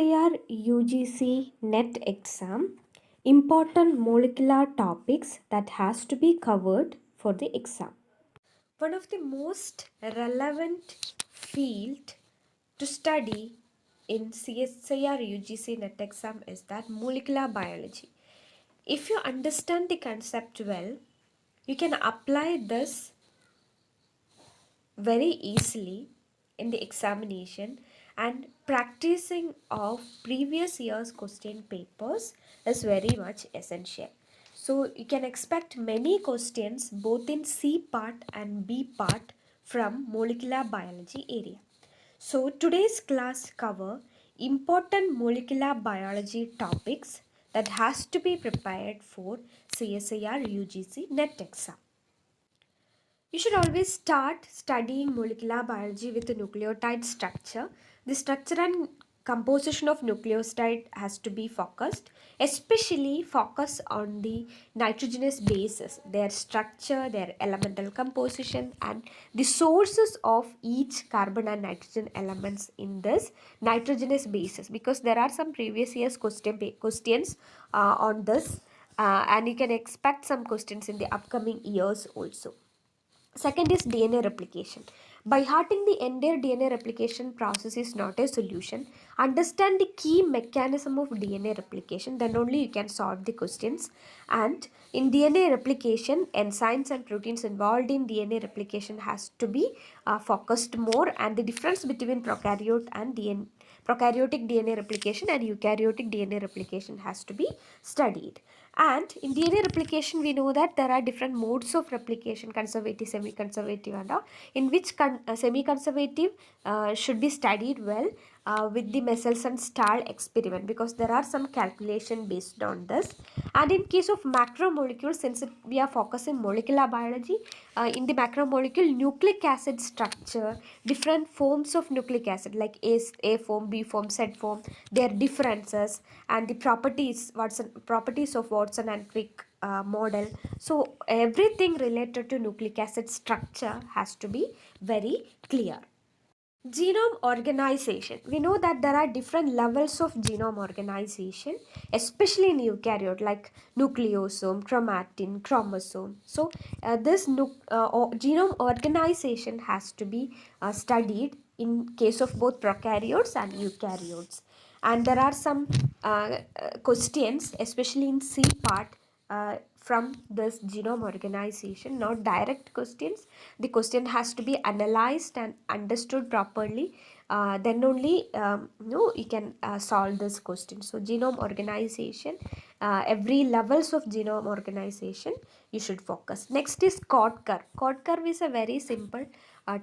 CSIR UGC NET exam, important molecular topics that has to be covered for the exam. One of the most relevant field to study in CSIR UGC NET exam is that molecular biology. If you understand the concept well, you can apply this very easily in the examination, and practicing of previous year's question papers is very much essential. So you can expect many questions both in C part and B part from molecular biology area. So today's class cover important molecular biology topics that has to be prepared for CSIR UGC NET exam. You should always start studying molecular biology with the nucleotide structure. The structure and composition of nucleotide has to be focused, especially focus on the nitrogenous bases, their structure, their elemental composition, and the sources of each carbon and nitrogen elements in this nitrogenous bases, because there are some previous years questions on this, and you can expect some questions in the upcoming years also. Second is DNA replication. By hearting the entire DNA replication process is not a solution. Understand the key mechanism of DNA replication, then only you can solve the questions. And in DNA replication, enzymes and proteins involved in DNA replication has to be focused more, and the difference between prokaryotic DNA replication and eukaryotic DNA replication has to be studied. And in DNA replication, we know that there are different modes of replication: conservative, semi-conservative, and all, in which semi-conservative should be studied well with the Michelson-Stahl experiment, because there are some calculation based on this. And in case of macromolecules, since we are focusing molecular biology, in the macromolecule, nucleic acid structure, different forms of nucleic acid like A form, B form, Z form, their differences, and the properties of Watson and Crick model. So everything related to nucleic acid structure has to be very clear. Genome organization. We know that there are different levels of genome organization, especially in eukaryote, like nucleosome, chromatin, chromosome. So this genome organization has to be studied in case of both prokaryotes and eukaryotes. And there are some questions, especially in C part, from this genome organization, not direct questions. The question has to be analyzed and understood properly, then only you can solve this question. So genome organization, every levels of genome organization you should focus. Next is cod curve. Cod curve is a very simple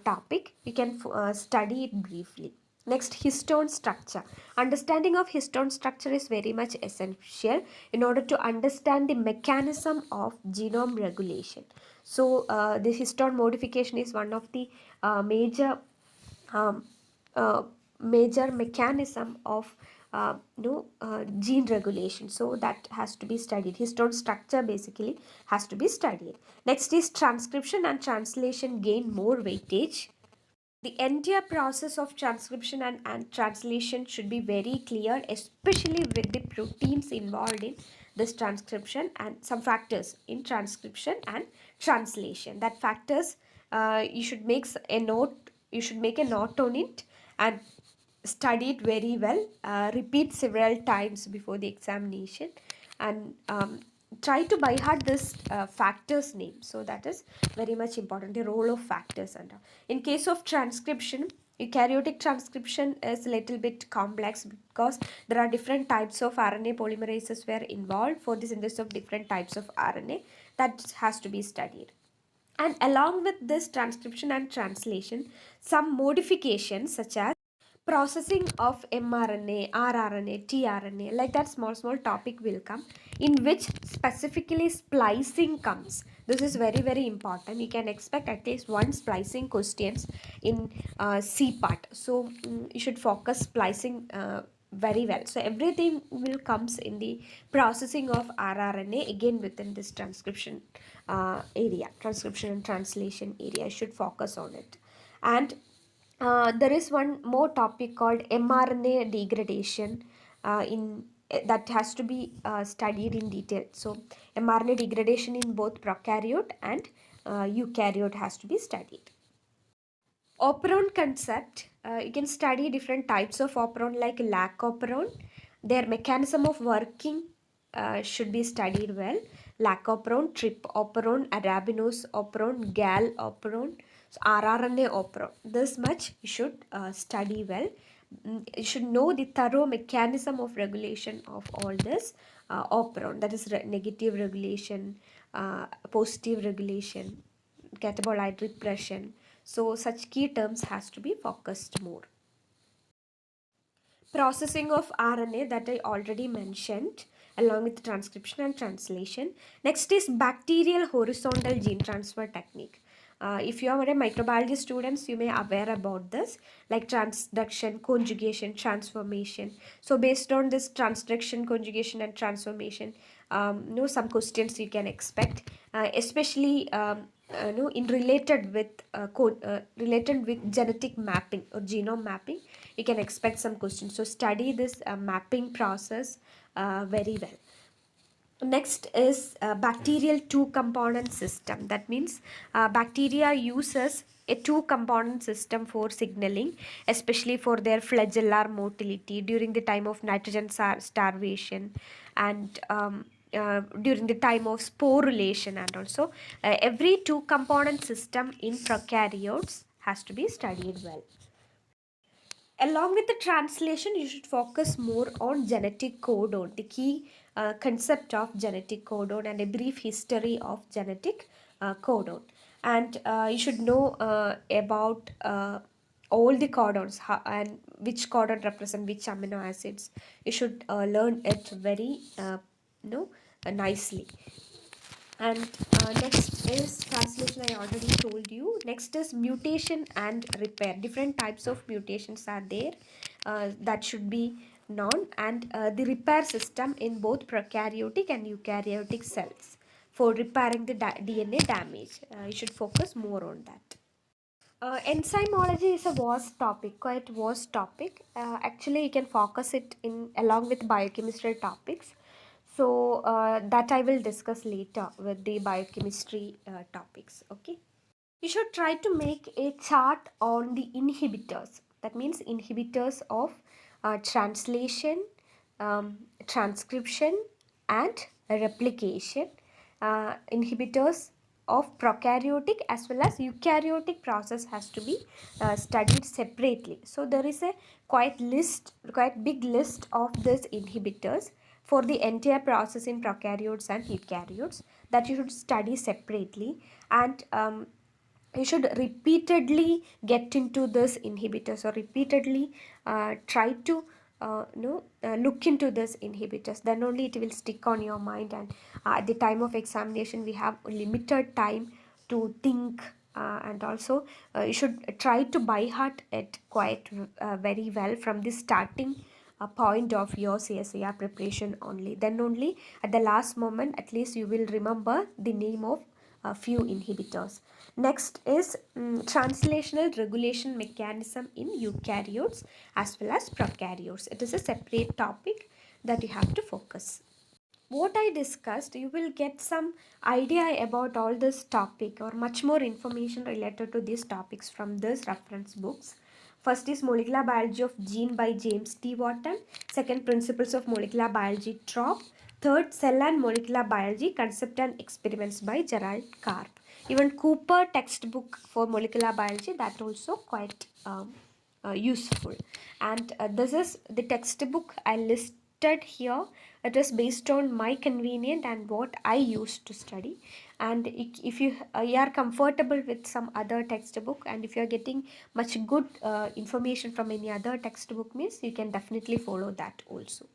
topic. You can study it briefly. Next, histone structure. Understanding of histone structure is very much essential in order to understand the mechanism of genome regulation. So the histone modification is one of the major mechanism of gene regulation. So that has to be studied. Histone structure basically has to be studied. Next is transcription and translation gain more weightage. The entire process of transcription and translation should be very clear, especially with the proteins involved in this transcription and some factors in transcription and translation. That factors, you should make a note. You should make a note on it and study it very well. Repeat several times before the examination, and try to by heart this factors name. So that is very much important, the role of factors. And in case of transcription, eukaryotic transcription is a little bit complex, because there are different types of RNA polymerases were involved for the synthesis of different types of RNA. That has to be studied. And along with this transcription and translation, some modifications such as processing of mRNA, rRNA, tRNA, like that small topic will come, in which specifically splicing comes. This is very important. You can expect at least one splicing questions in C part. So you should focus splicing very well. So everything will comes in the processing of rRNA, again within this transcription area, transcription and translation area. You should focus on it. And There is one more topic called mRNA degradation that has to be studied in detail. So mRNA degradation in both prokaryote and eukaryote has to be studied. Operon concept, you can study different types of operon like lac operon. Their mechanism of working should be studied well. Lac operon, trip operon, arabinose operon, gal operon, so rRNA operon. This much you should study well. You should know the thorough mechanism of regulation of all this operon, that is negative regulation, positive regulation, catabolite repression. So such key terms has to be focused more. Processing of RNA that I already mentioned along with transcription and translation. Next is bacterial horizontal gene transfer technique. If you are a microbiology students, you may aware about this, like transduction, conjugation, transformation. So based on this transduction, conjugation and transformation, some questions you can expect, especially in related with genetic mapping or genome mapping. You can expect some questions. So study this mapping process very well. Next is bacterial two component system. That means bacteria uses a two component system for signaling, especially for their flagellar motility during the time of nitrogen starvation, and during the time of sporulation, and also every two component system in prokaryotes has to be studied well. Along with the translation, you should focus more on genetic codon, the key concept of genetic codon and a brief history of genetic codon. And you should know about all the codons and which codon represent which amino acids. You should learn it very nicely. And next is translation, I already told you. Next is mutation and repair. Different types of mutations are there that should be known, and the repair system in both prokaryotic and eukaryotic cells for repairing the DNA damage. You should focus more on that. Enzymology is a vast topic, quite vast topic. Actually, you can focus it in along with biochemistry topics. So that I will discuss later with the biochemistry topics. Okay. You should try to make a chart on the inhibitors. That means inhibitors of translation, transcription, and replication. Inhibitors of prokaryotic as well as eukaryotic process has to be studied separately. So there is a quite big list of these inhibitors for the entire process in prokaryotes and eukaryotes that you should study separately, and you should repeatedly get into this inhibitors, or repeatedly try to look into this inhibitors. Then only it will stick on your mind, and at the time of examination we have limited time to think, and also you should try to by heart it quite very well from the starting point of your CSIR preparation only. Then only at the last moment at least you will remember the name of a few inhibitors. Next is translational regulation mechanism in eukaryotes as well as prokaryotes. It is a separate topic that you have to focus. What I discussed, you will get some idea about all this topic or much more information related to these topics from these reference books. First is Molecular Biology of Gene by James T. Wharton. Second, Principles of Molecular Biology, Trop. Third, Cell and Molecular Biology, Concept and Experiments by Gerald Karp. Even Cooper textbook for molecular biology, that also quite useful. And this is the textbook I listed here. It is based on my convenient and what I used to study. And if you are comfortable with some other textbook, and if you are getting much good information from any other textbook, means you can definitely follow that also.